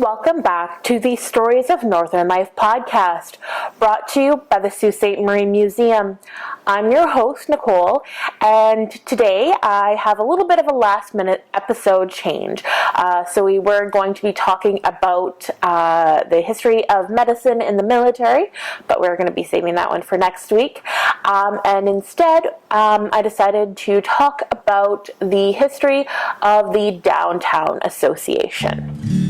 Welcome back to the Stories of Northern Life podcast, brought to you by the Sault Ste. Marie Museum. I'm your host, Nicole, and today I have a little bit of a last-minute episode change. So we were going to be talking about the history of medicine in the military, but we're going to be saving that one for next week. And instead, I decided to talk about the history of the Downtown Association.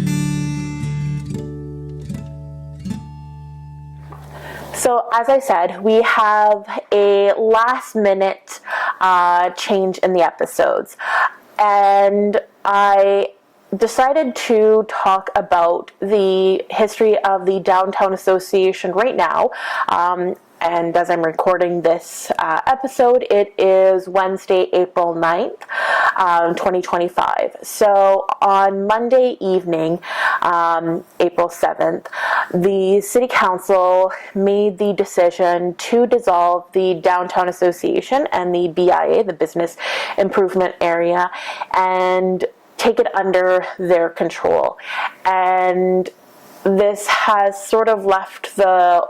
So as I said, we have a last minute change in the episodes, and I decided to talk about the history of the Downtown Association right now. And as I'm recording this episode, it is Wednesday, April 9th, 2025. So on Monday evening, April 7th, the City Council made the decision to dissolve the Downtown Association and the BIA, the Business Improvement Area, and take it under their control. And this has sort of left the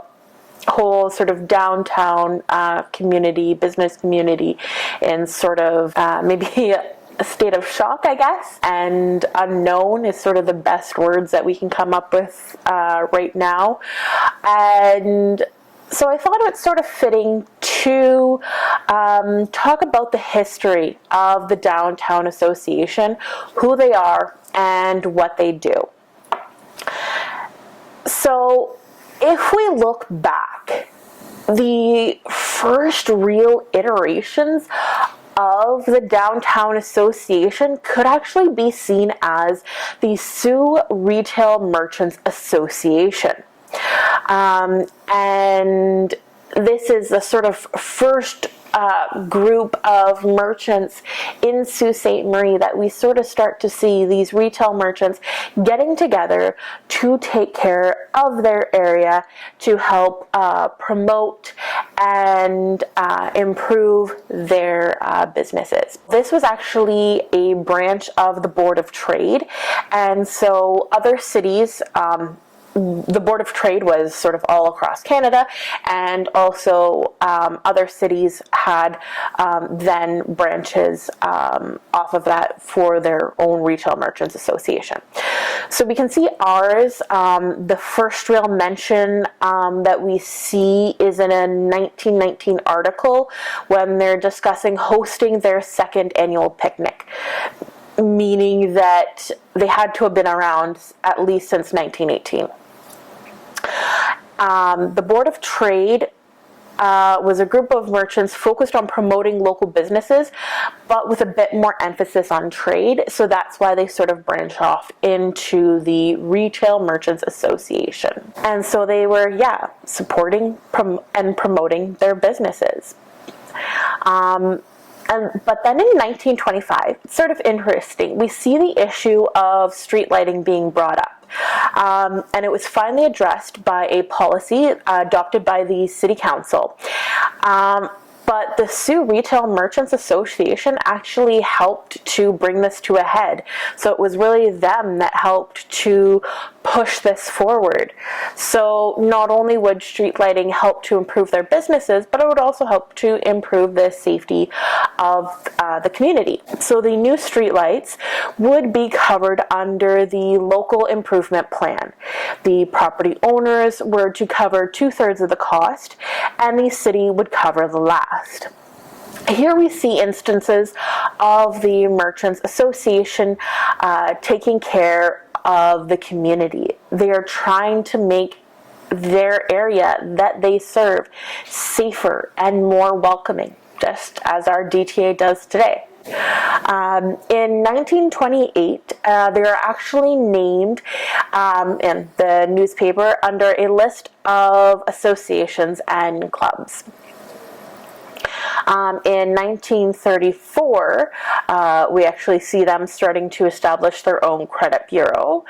whole sort of downtown community, business community, in sort of maybe a state of shock, I guess, and unknown is sort of the best words that we can come up with right now. And so I thought it was sort of fitting to talk about the history of the Downtown Association, who they are, and what they do. So if we look back, the first real iterations of the Downtown Association could actually be seen as the Sault Retail Merchants Association. And this is the sort of first group of merchants in Sault Ste. Marie that we sort of start to see these retail merchants getting together to take care of their area, to help promote and improve their businesses. This was actually a branch of the Board of Trade, and so other cities, the Board of Trade was sort of all across Canada, and also other cities had then branches off of that for their own Retail Merchants Association. So we can see ours, the first real mention that we see is in a 1919 article when they're discussing hosting their second annual picnic, meaning that they had to have been around at least since 1918. The Board of Trade was a group of merchants focused on promoting local businesses, but with a bit more emphasis on trade. So that's why they sort of branch off into the Retail Merchants Association. And so they were, supporting and promoting their businesses. But then in 1925, it's sort of interesting, we see the issue of street lighting being brought up. And it was finally addressed by a policy adopted by the City Council. But the Sault Retail Merchants Association actually helped to bring this to a head. So it was really them that helped to push this forward. So not only would street lighting help to improve their businesses, but it would also help to improve the safety of the community. So the new street lights would be covered under the local improvement plan. The property owners were to cover 2/3 of the cost, and the city would cover the last. Here we see instances of the Merchants Association taking care of the community. They are trying to make their area that they serve safer and more welcoming, just as our DTA does today. In 1928, they were actually named in the newspaper under a list of associations and clubs. In 1934, we actually see them starting to establish their own credit bureau.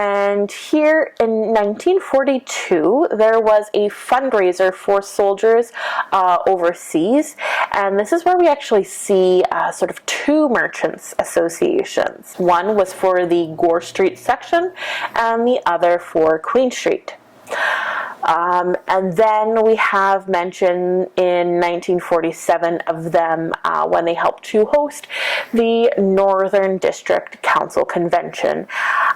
And here in 1942, there was a fundraiser for soldiers overseas, and this is where we actually see sort of two merchants associations. One was for the Gore Street section, and the other for Queen Street. And then we have mention in 1947 of them when they helped to host the Northern District Council Convention.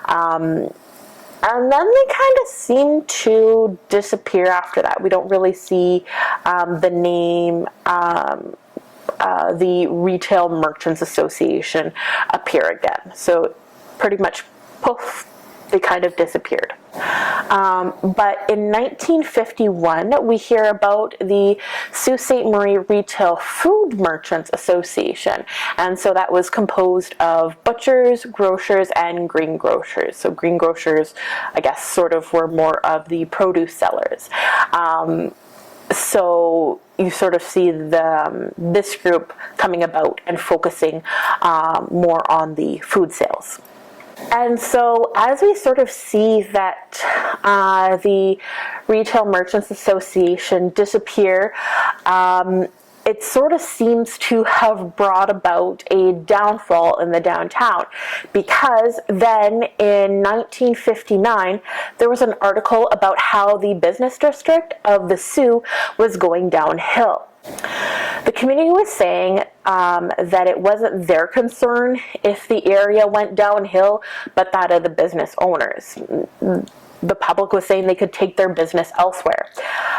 And then they kind of seem to disappear after that. We don't really see the name, the Retail Merchants Association appear again. So pretty much poof, they kind of disappeared. But in 1951, we hear about the Sault Ste. Marie Retail Food Merchants Association. And so that was composed of butchers, grocers, and greengrocers. So greengrocers, I guess, sort of were more of the produce sellers. So you sort of see this group coming about and focusing more on the food sales. And so as we sort of see that the Retail Merchants Association disappear, it sort of seems to have brought about a downfall in the downtown, because then in 1959 there was an article about how the business district of the Sault was going downhill. The community was saying that it wasn't their concern if the area went downhill, but that of the business owners. The public was saying they could take their business elsewhere.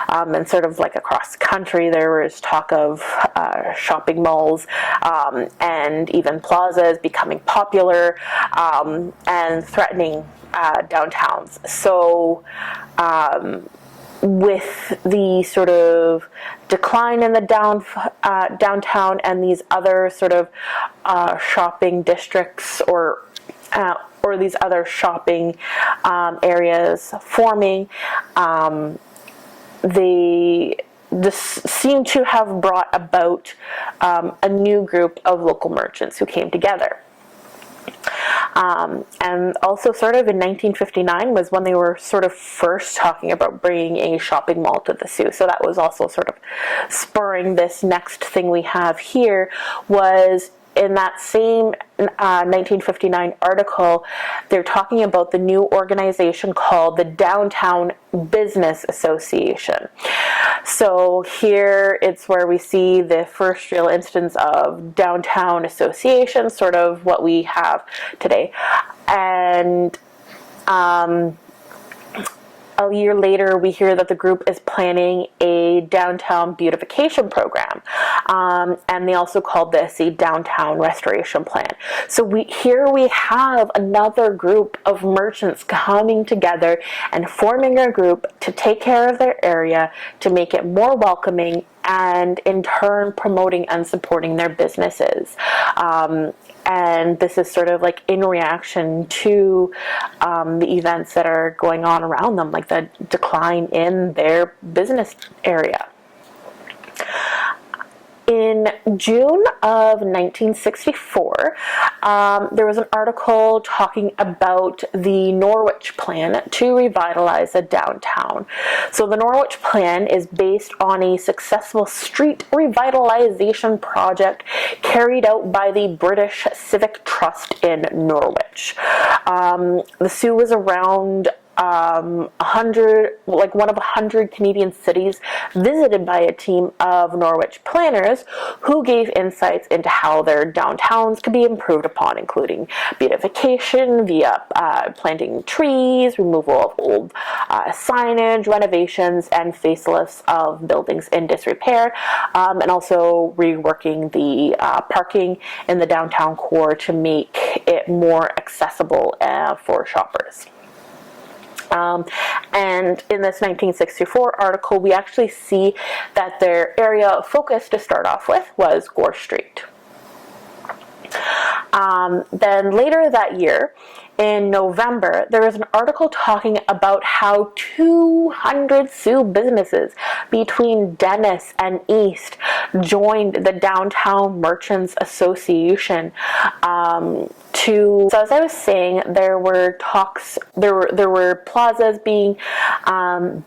And sort of like across the country, there was talk of shopping malls and even plazas becoming popular and threatening downtowns. So with the sort of decline in the downtown and these other sort of shopping districts or these other shopping areas forming, they seem to have brought about a new group of local merchants who came together. And also sort of in 1959 was when they were sort of first talking about bringing a shopping mall to the Sault. So that was also sort of spurring this next thing we have here. Was in that same 1959 article, they're talking about the new organization called the Downtown Business Association. So here it's where we see the first real instance of downtown association, sort of what we have today. And a year later, we hear that the group is planning a downtown beautification program, and they also called this a downtown restoration plan. So here we have another group of merchants coming together and forming a group to take care of their area, to make it more welcoming, and in turn promoting and supporting their businesses. And this is sort of like in reaction to the events that are going on around them, like the decline in their business area. In June of 1964, there was an article talking about the Norwich Plan to revitalize a downtown. So the Norwich Plan is based on a successful street revitalization project carried out by the British Civic Trust in Norwich. The Sault was around 100, like one of 100 Canadian cities visited by a team of Norwich planners who gave insights into how their downtowns could be improved upon, including beautification via planting trees, removal of old signage, renovations, and facelifts of buildings in disrepair, and also reworking the parking in the downtown core to make it more accessible for shoppers. And in this 1964 article, we actually see that their area of focus to start off with was Gore Street. Then later that year, in November, there was an article talking about how 200 Sault businesses between Dennis and East joined the Downtown Merchants Association So as I was saying, there were talks, there were plazas being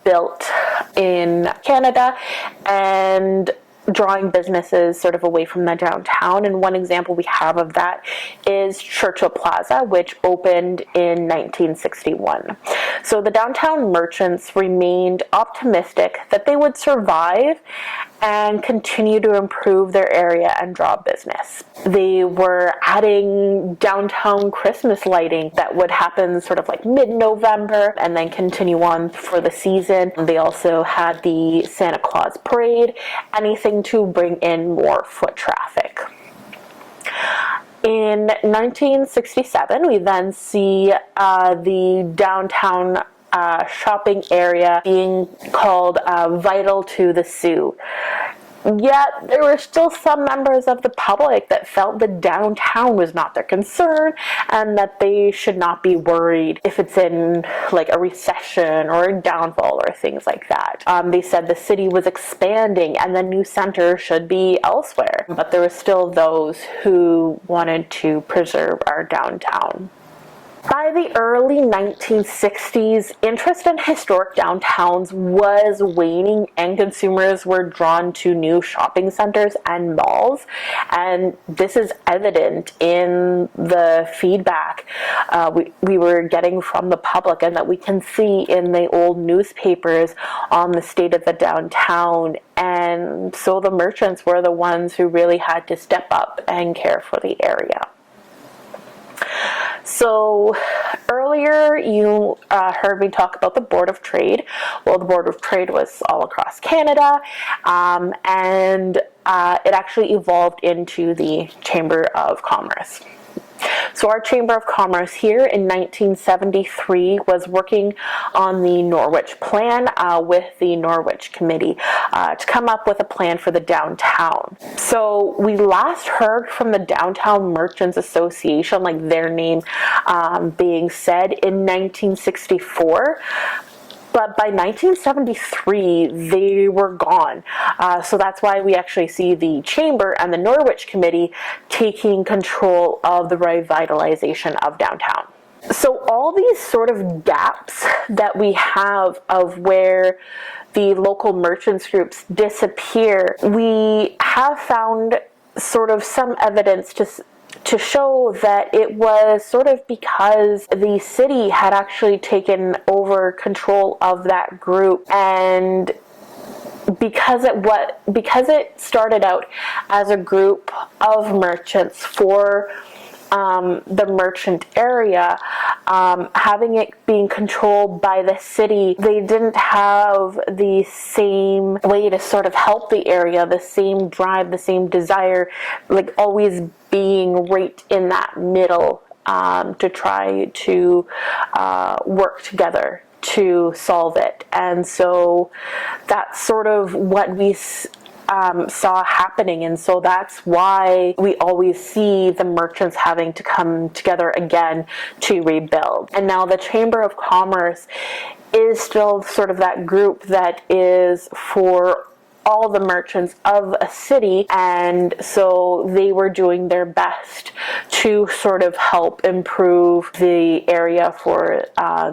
built in Canada and drawing businesses sort of away from the downtown. And one example we have of that is Churchill Plaza, which opened in 1961. So the downtown merchants remained optimistic that they would survive and continue to improve their area and draw business. They were adding downtown Christmas lighting that would happen sort of like mid-November and then continue on for the season. They also had the Santa Claus parade, anything to bring in more foot traffic. In 1967, we then see the downtown shopping area being called vital to the Sioux. Yet there were still some members of the public that felt the downtown was not their concern and that they should not be worried if it's in like a recession or a downfall or things like that. They said the city was expanding and the new center should be elsewhere, but there were still those who wanted to preserve our downtown. By the early 1960s, interest in historic downtowns was waning and consumers were drawn to new shopping centers and malls. And this is evident in the feedback we were getting from the public and that we can see in the old newspapers on the state of the downtown. And so the merchants were the ones who really had to step up and care for the area. So earlier you heard me talk about the Board of Trade. Well, the Board of Trade was all across Canada, and it actually evolved into the Chamber of Commerce. So our Chamber of Commerce here in 1973 was working on the Norwich Plan with the Norwich Committee to come up with a plan for the downtown. So we last heard from the Downtown Merchants Association, like their name being said, in 1964. But by 1973, they were gone. So that's why we actually see the Chamber and the Norwich Committee taking control of the revitalization of downtown. So all these sort of gaps that we have of where the local merchants groups disappear, we have found sort of some evidence to show that it was sort of because the city had actually taken over control of that group, and because it started out as a group of merchants for the merchant area, having it being controlled by the city, they didn't have the same way to sort of help the area, the same drive, the same desire, like always being right in that middle to try to work together to solve it. And so that's sort of what we saw happening, and so that's why we always see the merchants having to come together again to rebuild. And now the Chamber of Commerce is still sort of that group that is for all the merchants of a city, and so they were doing their best to sort of help improve the area for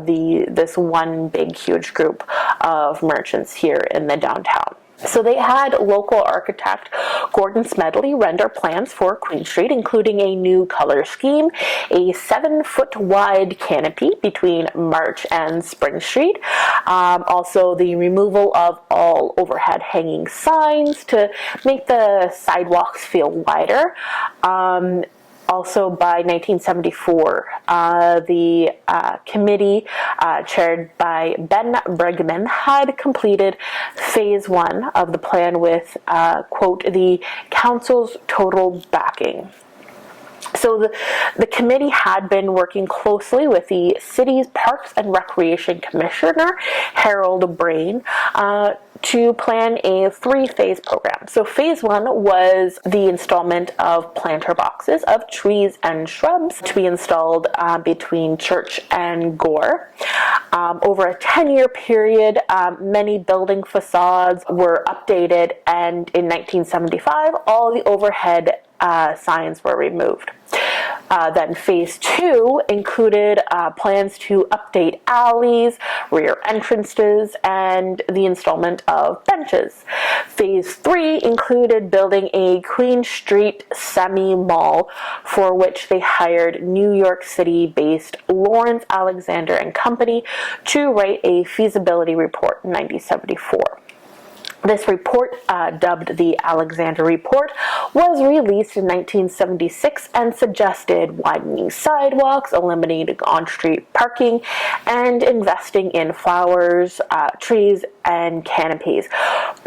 this one big huge group of merchants here in the downtown. So they had local architect Gordon Smedley render plans for Queen Street, including a new color scheme, a 7-foot wide canopy between March and Spring Street, also the removal of all overhead hanging signs to make the sidewalks feel wider. Also, by 1974, the committee chaired by Ben Brigman had completed phase 1 of the plan with, quote, the council's total backing. So the committee had been working closely with the city's Parks and Recreation Commissioner, Harold Brain, to plan a 3-phase program. So phase 1 was the installment of planter boxes of trees and shrubs to be installed between Church and Gore. Over a 10-year period, many building facades were updated, and in 1975, all the overhead signs were removed. Then phase 2 included plans to update alleys, rear entrances, and the installment of benches. Phase 3 included building a Queen Street semi-mall, for which they hired New York City-based Lawrence Alexander and Company to write a feasibility report in 1974. This report, dubbed the Alexander Report, was released in 1976 and suggested widening sidewalks, eliminating on-street parking, and investing in flowers, trees, and canopies.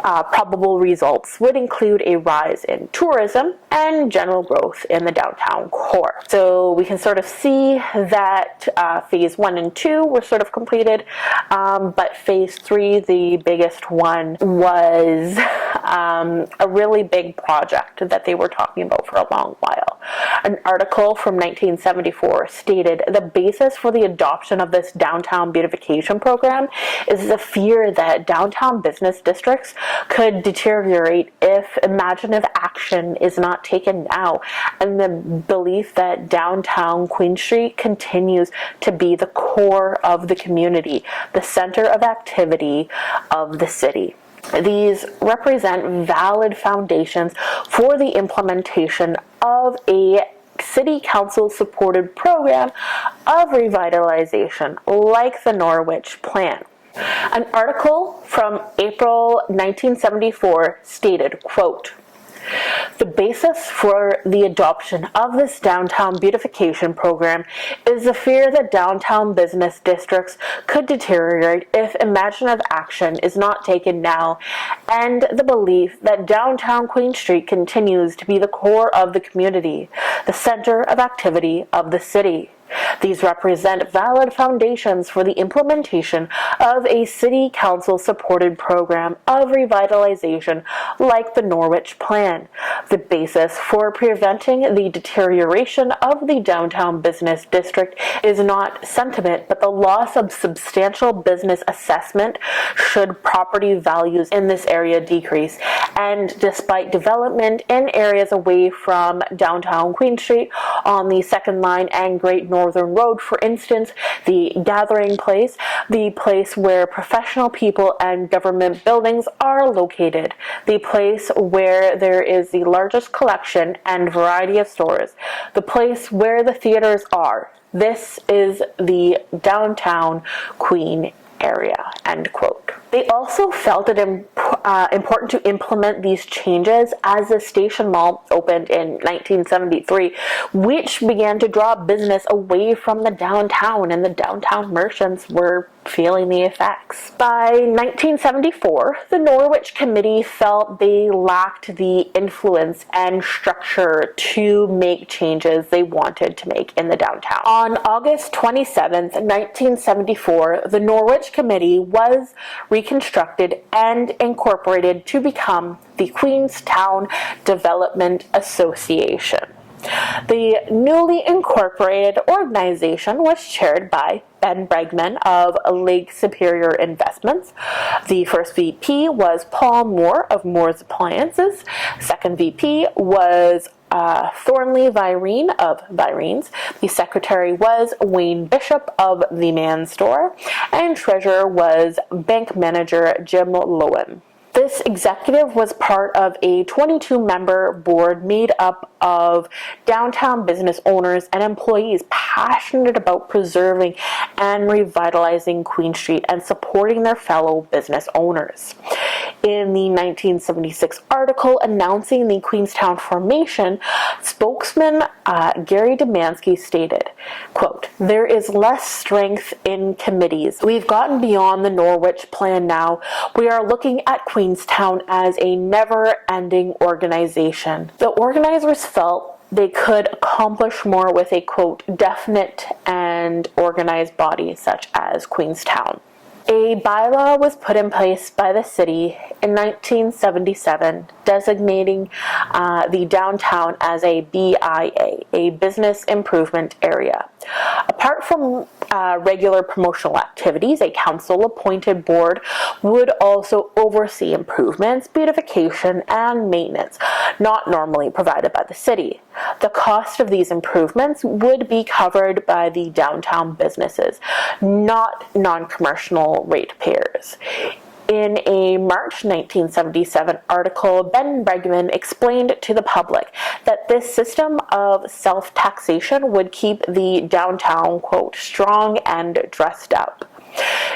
Probable results would include a rise in tourism and general growth in the downtown core. So we can sort of see that phase 1 and 2 were sort of completed, but phase 3, the biggest one, was a really big project that they were talking about for a long while. An article from 1974 stated the basis for the adoption of this downtown beautification program is the fear that downtown business districts could deteriorate if imaginative action is not taken now, and the belief that downtown Queen Street continues to be the core of the community, the center of activity of the city. These represent valid foundations for the implementation of a City Council supported program of revitalization like the Norwich Plan. An article from April 1974 stated, quote, "The basis for the adoption of this downtown beautification program is the fear that downtown business districts could deteriorate if imaginative action is not taken now, and the belief that downtown Queen Street continues to be the core of the community, the center of activity of the city. These represent valid foundations for the implementation of a City Council supported program of revitalization like the Norwich Plan. The basis for preventing the deterioration of the downtown business district is not sentiment, but the loss of substantial business assessment should property values in this area decrease. And despite development in areas away from downtown Queen Street on the Second Line and Great Northern Road, for instance, the gathering place, the place where professional people and government buildings are located, the place where there is the largest collection and variety of stores, the place where the theaters are. This is the downtown Queen area," end quote. They also felt it important to implement these changes as the Station Mall opened in 1973, which began to draw business away from the downtown, and the downtown merchants were feeling the effects. By 1974, the Norwich Committee felt they lacked the influence and structure to make changes they wanted to make in the downtown. On August 27, 1974, the Norwich Committee was reconstructed and incorporated to become the Queenstown Development Association. The newly incorporated organization was chaired by Ben Bregman of Lake Superior Investments. The first VP was Paul Moore of Moore's Appliances. Second VP was Thornley Virene of Virene's. The secretary was Wayne Bishop of The Man Store, and treasurer was bank manager Jim Lowen. This executive was part of a 22-member board made up of downtown business owners and employees passionate about preserving and revitalizing Queen Street and supporting their fellow business owners. In the 1976 article announcing the Queenstown formation, spokesman Gary Demansky stated, quote, "There is less strength in committees. We've gotten beyond the Norwich Plan now. We are looking at Queenstown as a never-ending organization." The organizers felt they could accomplish more with a, quote, "definite and organized body such as Queenstown." A A bylaw was put in place by the city in 1977 designating the downtown as a BIA, a business improvement area. Apart from regular promotional activities, a council-appointed board would also oversee improvements, beautification, and maintenance not normally provided by the city. The cost of these improvements would be covered by the downtown businesses, not non-commercial ratepayers. In a March 1977 article, Ben Bregman explained to the public that this system of self-taxation would keep the downtown, quote, strong and dressed up.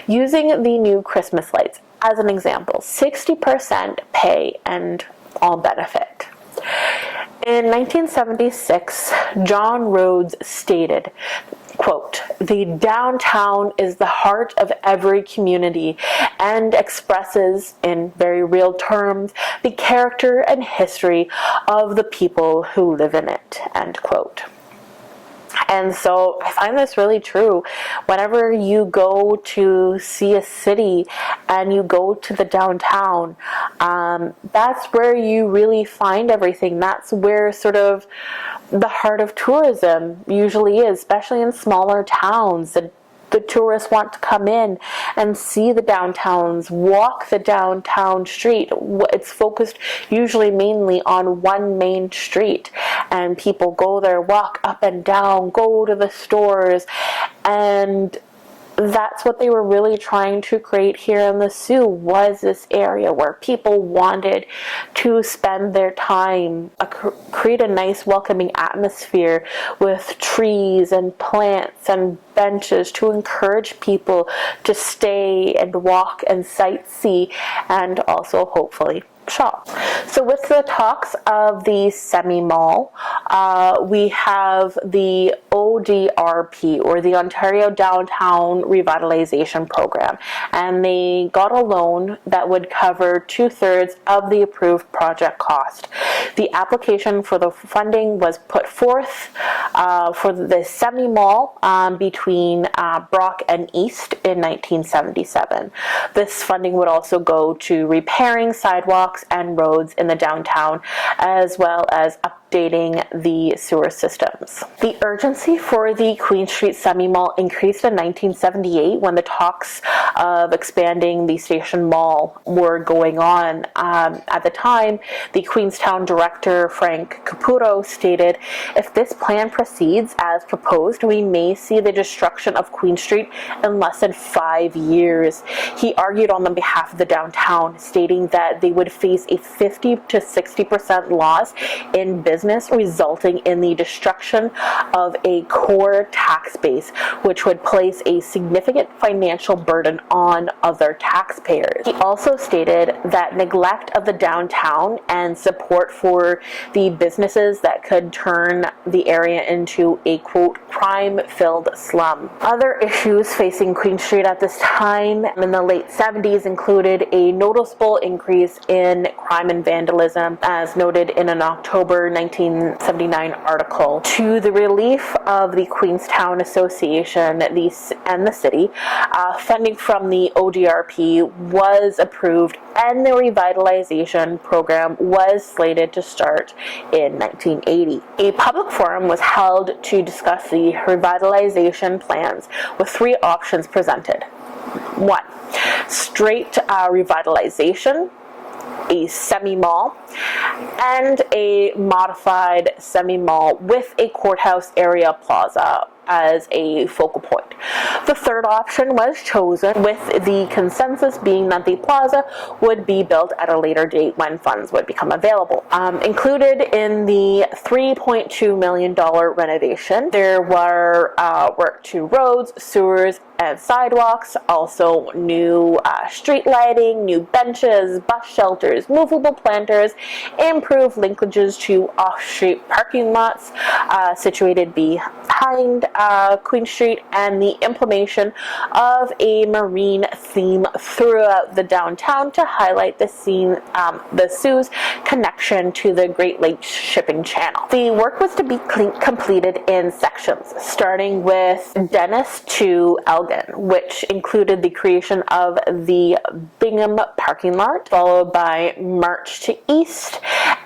Using the new Christmas lights as an example, 60% pay and all benefit. In 1976, John Rhodes stated, quote, "The downtown is the heart of every community and expresses, in very real terms, the character and history of the people who live in it," end quote. And so I find this really true. Whenever you go to see a city and you go to the downtown, that's where you really find everything. That's where sort of the heart of tourism usually is, especially in smaller towns. The tourists want to come in and see the downtowns, walk the downtown street. It's focused usually mainly on one main street, and people go there, walk up and down, go to the stores, and that's what they were really trying to create here in the Soo, was this area where people wanted to spend their time, create a nice welcoming atmosphere with trees and plants and benches to encourage people to stay and walk and sightsee and also hopefully shop. So with the talks of the semi-mall, we have the ODRP, or the Ontario Downtown Revitalization Program, and they got a loan that would cover 2/3 of the approved project cost. The application for the funding was put forth for the semi-mall between Brock and East in 1977. This funding would also go to repairing sidewalks and roads in the downtown, as well as updating the sewer systems. The urgency for the Queen Street semi-mall increased in 1978 when the talks of expanding the Station Mall were going on. At the time, the Queenstown director, Frank Caputo, stated, "If this plan proceeds as proposed, we may see the destruction of Queen Street in less than 5 years." He argued on the behalf of the downtown, stating that they would face a 50 to 60% loss in business, resulting in the destruction of a core tax base, which would place a significant financial burden on other taxpayers. He also stated that neglect of the downtown and support for the businesses that could turn the area into a, quote, crime-filled slum. Other issues facing Queen Street at this time in the late 70s included a noticeable increase in crime and vandalism, as noted in an October 1979 article. To the relief of the Queenstown Association and the city, funding from the ODRP was approved, and the revitalization program was slated to start in 1980. A public forum was held to discuss the revitalization plans, with 3 options presented. 1. Straight revitalization, a semi-mall, and a modified semi-mall with a courthouse area plaza as a focal point. The third option was chosen, with the consensus being that the plaza would be built at a later date when funds would become available. Included in the $3.2 million renovation, there were work to roads, sewers, and sidewalks, also new street lighting, new benches, bus shelters, movable planters, improved linkages to off-street parking lots situated behind Queen Street, and the implementation of a marine theme throughout the downtown to highlight the Soo's connection to the Great Lakes shipping channel. The work was to be completed in sections, starting with Dennis to Elgin Elgin, which included the creation of the Bingham parking lot, followed by March to East,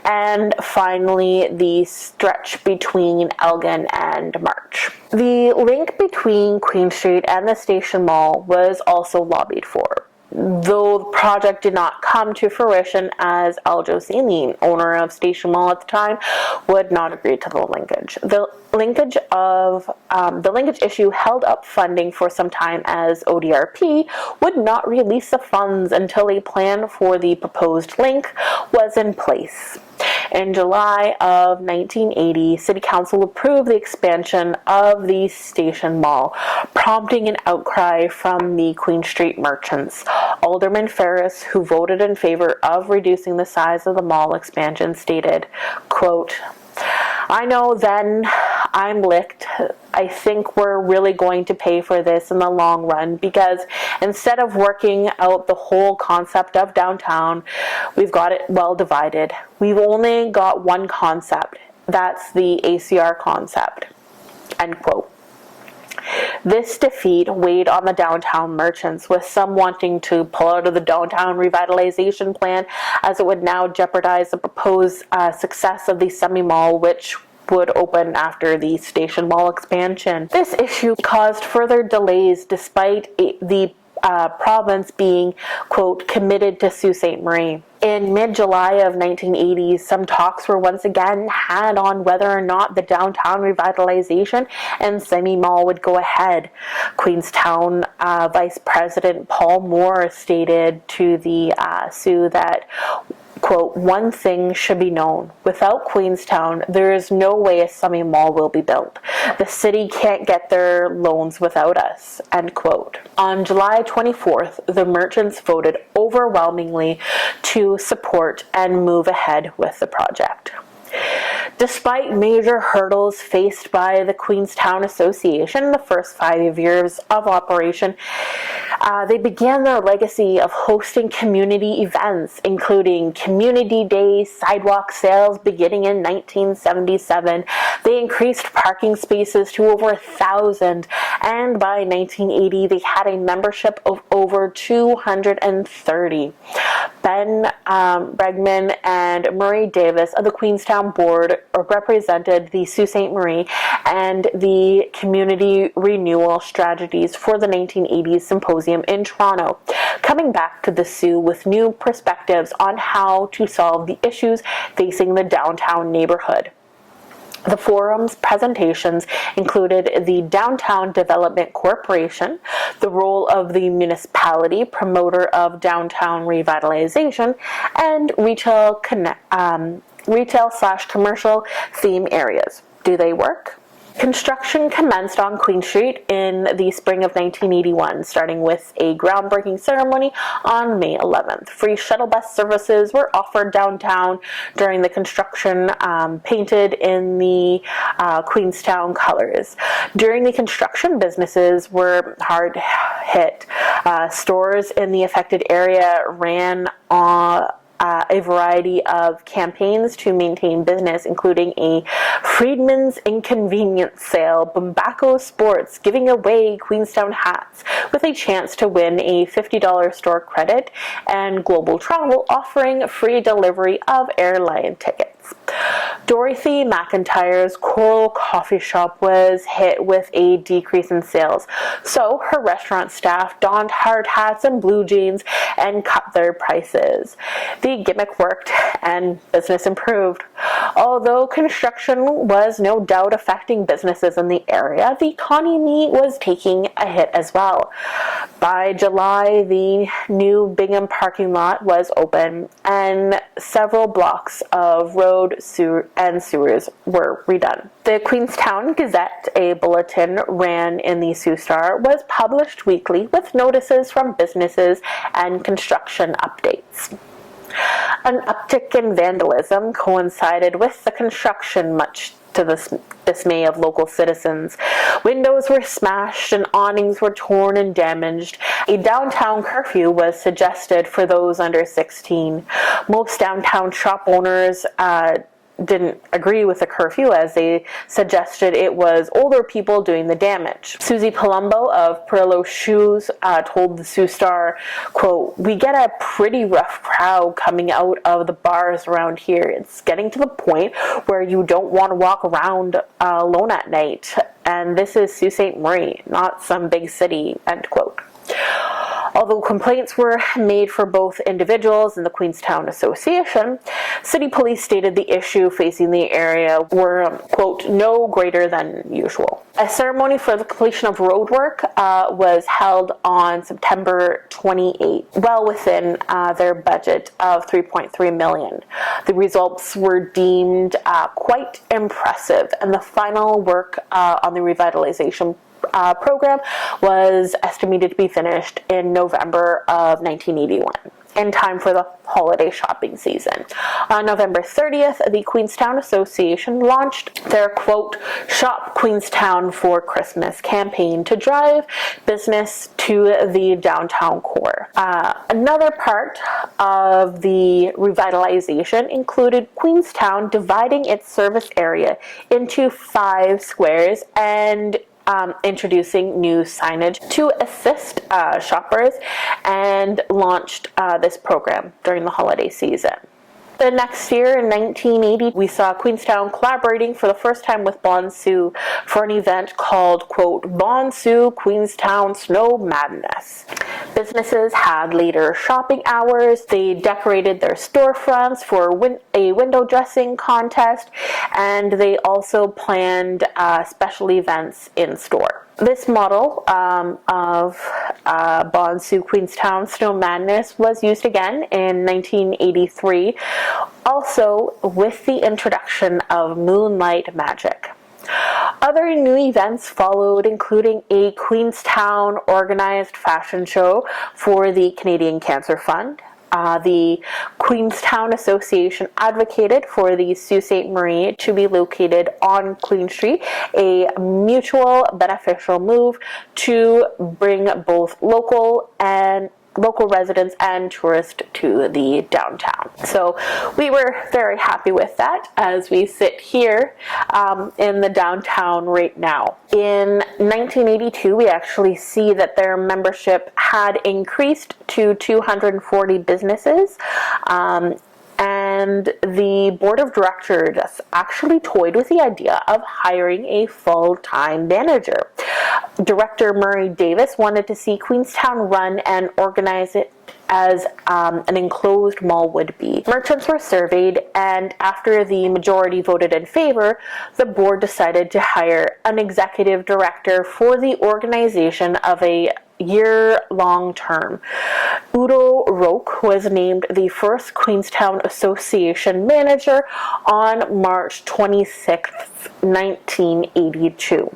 and finally the stretch between Elgin and March. The link between Queen Street and the Station Mall was also lobbied for, though the project did not come to fruition, as Al Josine, the owner of Station Mall at the time, would not agree to the linkage. The linkage issue held up funding for some time, as ODRP would not release the funds until a plan for the proposed link was in place. In July of 1980, City Council approved the expansion of the Station Mall, prompting an outcry from the Queen Street merchants. Alderman Ferris, who voted in favor of reducing the size of the mall expansion, stated, quote, "I know then I'm licked. I think we're really going to pay for this in the long run, because instead of working out the whole concept of downtown, we've got it well divided. We've only got one concept. That's the ACR concept." End quote. This defeat weighed on the downtown merchants, with some wanting to pull out of the downtown revitalization plan, as it would now jeopardize the proposed success of the semi-mall, which would open after the Station Mall expansion. This issue caused further delays, despite the province being, quote, committed to Sault Ste. Marie. In mid-July of 1980, some talks were once again had on whether or not the downtown revitalization and semi-mall would go ahead. Queenstown Vice President Paul Moore stated to the Sioux that, quote, "One thing should be known. Without Queenstown, there is no way a semi-mall will be built. The city can't get their loans without us." End quote. On July 24th, the merchants voted overwhelmingly to support and move ahead with the project. Despite major hurdles faced by the Queenstown Association in the first 5 years of operation, they began their legacy of hosting community events, including community days, sidewalk sales beginning in 1977. They increased parking spaces to over 1,000, and by 1980 they had a membership of over 230. Ben Bregman and Murray Davis of the Queenstown Board represented the Sault Ste. Marie and the community renewal strategies for the 1980s symposium in Toronto, coming back to the Sioux with new perspectives on how to solve the issues facing the downtown neighborhood. The forum's presentations included the Downtown Development Corporation, the role of the municipality, promoter of downtown revitalization, and retail/commercial theme areas. Do they work? Construction commenced on Queen Street in the spring of 1981, starting with a groundbreaking ceremony on May 11th. Free shuttle bus services were offered downtown during the construction, painted in the Queenstown colors. During the construction, businesses were hard hit. Stores in the affected area ran a variety of campaigns to maintain business, including a Freedman's Inconvenience sale, Bumbaco Sports giving away Queenstown hats with a chance to win a $50 store credit, and Global Travel offering free delivery of airline tickets. Dorothy McIntyre's Coral Coffee Shop was hit with a decrease in sales, so her restaurant staff donned hard hats and blue jeans and cut their prices. The gimmick worked and business improved. Although construction was no doubt affecting businesses in the area, the economy was taking a hit as well. By July, the new Bingham parking lot was open and several blocks of road, and sewers were redone. The Queenstown Gazette, a bulletin ran in the Sault Star, was published weekly with notices from businesses and construction updates. An uptick in vandalism coincided with the construction, much to the dismay of local citizens. Windows were smashed and awnings were torn and damaged. A downtown curfew was suggested for those under 16. Most downtown shop owners didn't agree with the curfew, as they suggested it was older people doing the damage. Susie Palumbo of Perillo Shoes told the Sioux Star, quote, "We get a pretty rough crowd coming out of the bars around here. It's getting to the point where you don't want to walk around alone at night. And this is Sault Ste. Marie, not some big city," end quote. Although complaints were made for both individuals and the Queenstown Association, city police stated the issue facing the area were, quote, "no greater than usual." A ceremony for the completion of road work was held on September 28, well within their budget of $3.3 million. The results were deemed quite impressive, and the final work on the revitalization program was estimated to be finished in November of 1981, in time for the holiday shopping season. On November 30th, the Queenstown Association launched their, quote, "Shop Queenstown for Christmas" campaign to drive business to the downtown core. Another part of the revitalization included Queenstown dividing its service area into 5 squares and introducing new signage to assist shoppers, and launched this program during the holiday season. The next year, in 1980, we saw Queenstown collaborating for the first time with Bon Sioux for an event called, quote, "Bon Sioux Queenstown Snow Madness." Businesses had later shopping hours. They decorated their storefronts for a window dressing contest, and they also planned special events in store. This model of Bon Sioux Queenstown Snow Madness was used again in 1983, also with the introduction of Moonlight Magic. Other new events followed, including a Queenstown organized fashion show for the Canadian Cancer Fund. The Queenstown Association advocated for the Sault Ste. Marie to be located on Queen Street, a mutual beneficial move to bring both local residents and tourists to the downtown. So we were very happy with that as we sit here in the downtown right now. In 1982, we actually see that their membership had increased to 240 businesses. And the board of directors actually toyed with the idea of hiring a full-time manager. Director Murray Davis wanted to see Queenstown run and organize it as an enclosed mall would be. Merchants were surveyed, and after the majority voted in favor, the board decided to hire an executive director for the organization of a year-long term. Udo Roque was named the first Queenstown Association manager on March 26, 1982.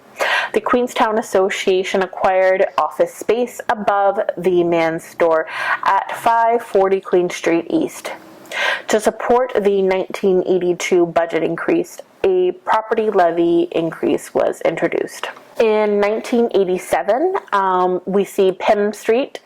The Queenstown Association acquired office space above the Man's Store at 540 Queen Street East. To support the 1982 budget increase, a property levy increase was introduced. In 1987, we see Pym Street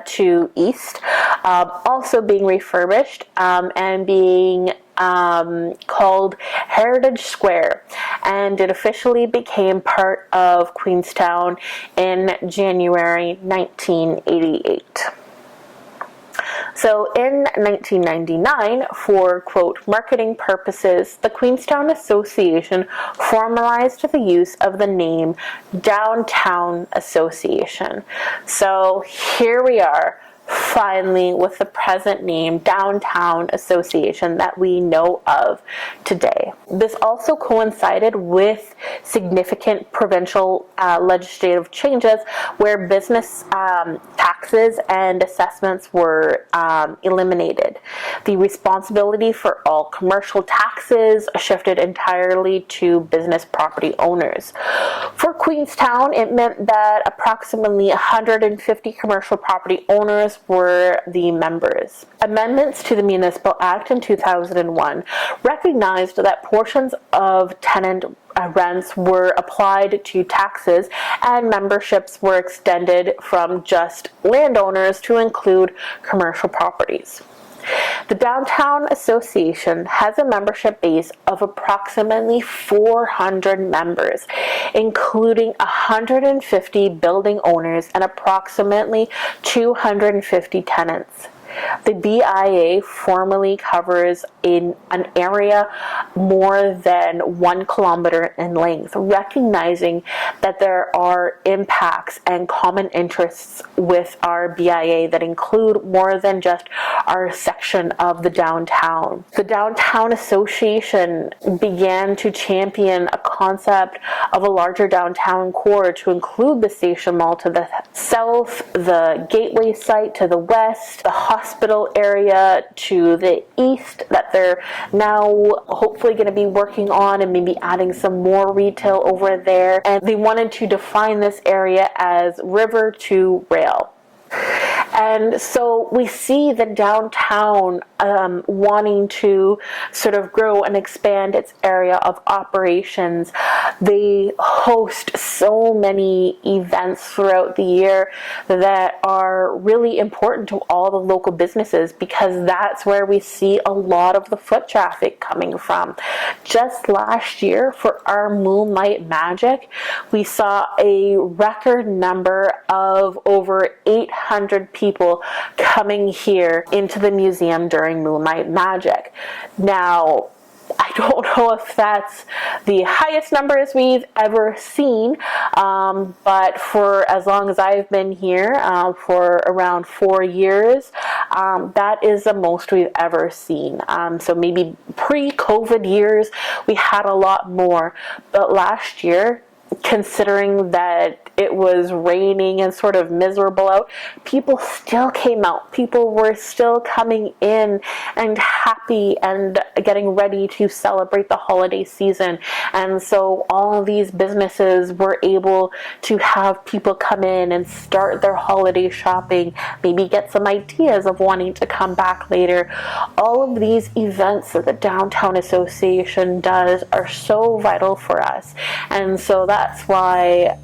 to East also being refurbished and being called Heritage Square, and it officially became part of Queenstown in January 1988. So in 1999, for, quote, marketing purposes, the Queenstown Association formalized the use of the name Downtown Association. So here we are, finally, with the present name Downtown Association that we know of today. This also coincided with significant provincial legislative changes where business taxes and assessments were eliminated. The responsibility for all commercial taxes shifted entirely to business property owners. For Queenstown, it meant that approximately 150 commercial property owners were the members. Amendments to the Municipal Act in 2001 recognized that portions of tenant rents were applied to taxes, and memberships were extended from just landowners to include commercial properties. The Downtown Association has a membership base of approximately 400 members, including 150 building owners and approximately 250 tenants. The BIA formally covers an area more than 1 kilometer in length, recognizing that there are impacts and common interests with our BIA that include more than just our section of the downtown. The Downtown Association began to champion a concept of a larger downtown core to include the Station Mall to the south, the Gateway site to the west, the hospital area to the east that they're now hopefully going to be working on, and maybe adding some more retail over there. And they wanted to define this area as river to rail. And so we see the downtown wanting to sort of grow and expand its area of operations. They host so many events throughout the year that are really important to all the local businesses, because that's where we see a lot of the foot traffic coming from. Just last year for our Moonlight Magic, we saw a record number of over 800 people coming here into the museum during Moonlight Magic. Now, I don't know if that's the highest numbers we've ever seen, but for as long as I've been here, for around 4 years, that is the most we've ever seen. So maybe pre-COVID years, we had a lot more, but last year, considering that it was raining and sort of miserable out, people still came out. People were still coming in and happy and getting ready to celebrate the holiday season. And so all of these businesses were able to have people come in and start their holiday shopping, maybe get some ideas of wanting to come back later. All of these events that the Downtown Association does are so vital for us. And so that's why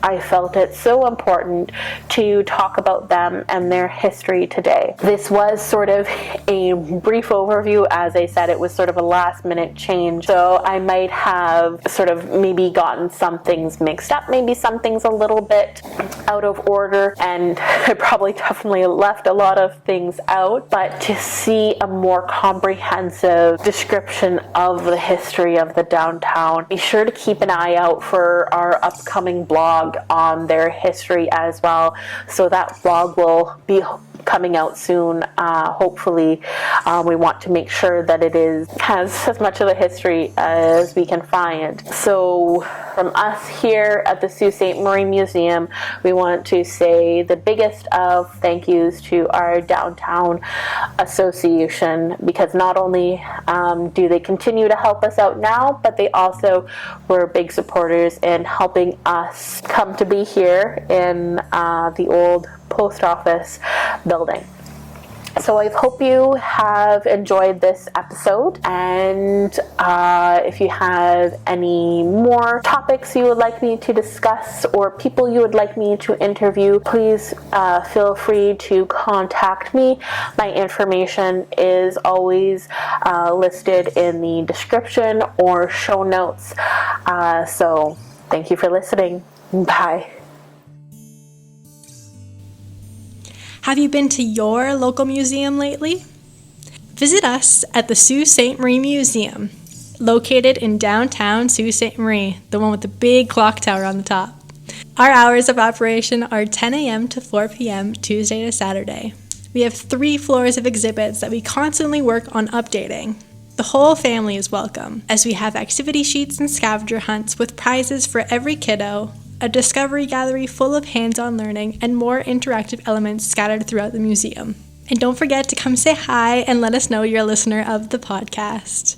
I felt it so important to talk about them and their history today. This was sort of a brief overview. As I said, it was sort of a last minute change, so I might have sort of maybe gotten some things mixed up, maybe some things a little bit out of order, and I probably definitely left a lot of things out. But to see a more comprehensive description of the history of the downtown, be sure to keep an eye out for our upcoming blog on their history as well. So that blog will be coming out soon. Hopefully, we want to make sure that it has as much of the history as we can find. So from us here at the Sault Ste. Marie Museum, we want to say the biggest of thank yous to our Downtown Association, because not only do they continue to help us out now, but they also were big supporters in helping us come to be here in the old post office building. So I hope you have enjoyed this episode, and if you have any more topics you would like me to discuss or people you would like me to interview, please feel free to contact me. My information is always listed in the description or show notes. So thank you for listening. Bye. Have you been to your local museum lately? Visit us at the Sault Ste. Marie Museum, located in downtown Sault Ste. Marie, the one with the big clock tower on the top. Our hours of operation are 10 a.m. to 4 p.m. Tuesday to Saturday. We have 3 floors of exhibits that we constantly work on updating. The whole family is welcome, as we have activity sheets and scavenger hunts with prizes for every kiddo, a discovery gallery full of hands-on learning, and more interactive elements scattered throughout the museum. And don't forget to come say hi and let us know you're a listener of the podcast.